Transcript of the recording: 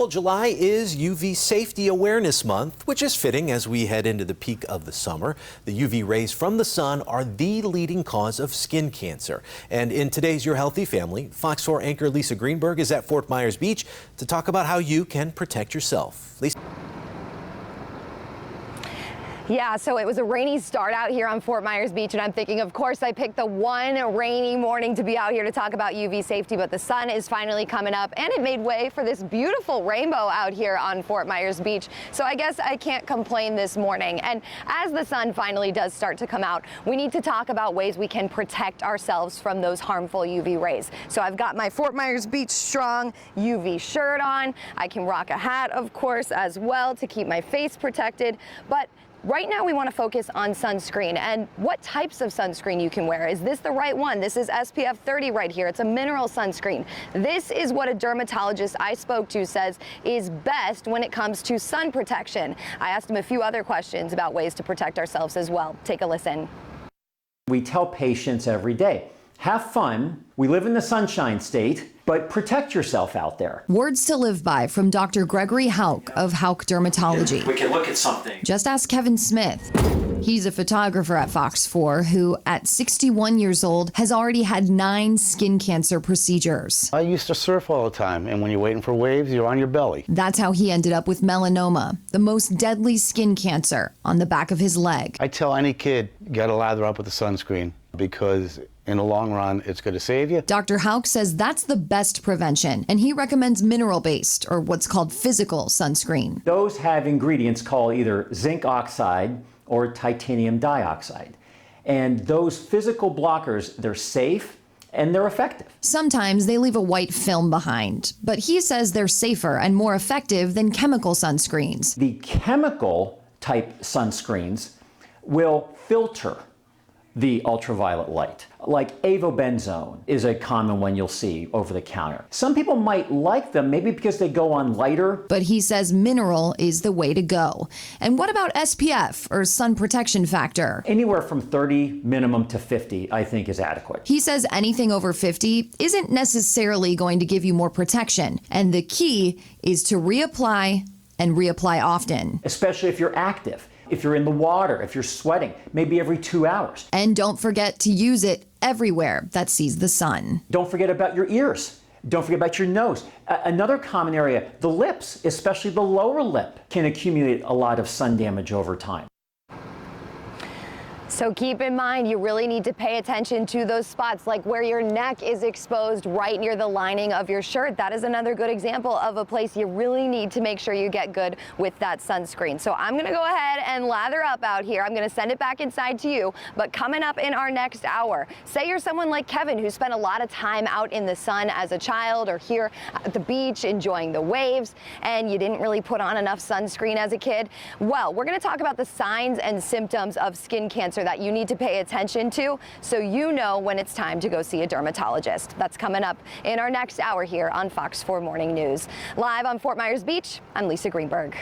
Well, July is UV Safety Awareness Month, which is fitting as we head into the peak of the summer. The UV rays from the sun are the leading cause of skin cancer. And in today's Your Healthy Family, Fox 4 anchor Lisa Greenberg is at Fort Myers Beach to talk about how you can protect yourself. Lisa. Yeah, so it was a rainy start out here on Fort Myers Beach, and I'm thinking, of course, I picked the one rainy morning to be out here to talk about UV safety, but the sun is finally coming up, and it made way for this beautiful rainbow out here on Fort Myers Beach. So I guess I can't complain this morning. And as the sun finally does start to come out, we need to talk about ways we can protect ourselves from those harmful UV rays. So I've got my Fort Myers Beach Strong UV shirt on. I can rock a hat, of course, as well to keep my face protected. But right now we want to focus on sunscreen and what types of sunscreen you can wear. Is this the right one? This is SPF 30 right here. It's a mineral sunscreen. This is what a dermatologist I spoke to says is best when it comes to sun protection. I asked him a few other questions about ways to protect ourselves as well. Take a listen. We tell patients every day, have fun. We live in the Sunshine State, but protect yourself out there. Words to live by from Dr. Gregory Hauck of Hauck Dermatology. We can look at something. Just ask Kevin Smith. He's a photographer at Fox 4 who, at 61 years old, has already had 9 skin cancer procedures. I used to surf all the time, and when you're waiting for waves, you're on your belly. That's how he ended up with melanoma, the most deadly skin cancer, on the back of his leg. I tell any kid, gotta lather up with the sunscreen, because in the long run, it's going to save you. Dr. Hauck says that's the best prevention, and he recommends mineral-based, or what's called physical sunscreen. Those have ingredients called either zinc oxide or titanium dioxide. And those physical blockers, they're safe and they're effective. Sometimes they leave a white film behind, but he says they're safer and more effective than chemical sunscreens. The chemical type sunscreens will filter the ultraviolet light. Like avobenzone is a common one you'll see over the counter. Some people might like them, maybe because they go on lighter. But he says mineral is the way to go. And what about SPF, or sun protection factor? Anywhere from 30 minimum to 50, I think, is adequate. He says anything over 50 isn't necessarily going to give you more protection. And the key is to reapply and reapply often. Especially if you're active. If you're in the water, if you're sweating, maybe every 2 hours. And don't forget to use it everywhere that sees the sun. Don't forget about your ears. Don't forget about your nose. Another common area, the lips, especially the lower lip, can accumulate a lot of sun damage over time. So keep in mind, you really need to pay attention to those spots, like where your neck is exposed right near the lining of your shirt. That is another good example of a place you really need to make sure you get good with that sunscreen. So I'm gonna go ahead and lather up out here. I'm gonna send it back inside to you, but coming up in our next hour, say you're someone like Kevin who spent a lot of time out in the sun as a child or here at the beach enjoying the waves, and you didn't really put on enough sunscreen as a kid. Well, we're gonna talk about the signs and symptoms of skin cancer that you need to pay attention to so you know when it's time to go see a dermatologist. That's coming up in our next hour here on Fox 4 Morning News. Live on Fort Myers Beach, I'm Lisa Greenberg.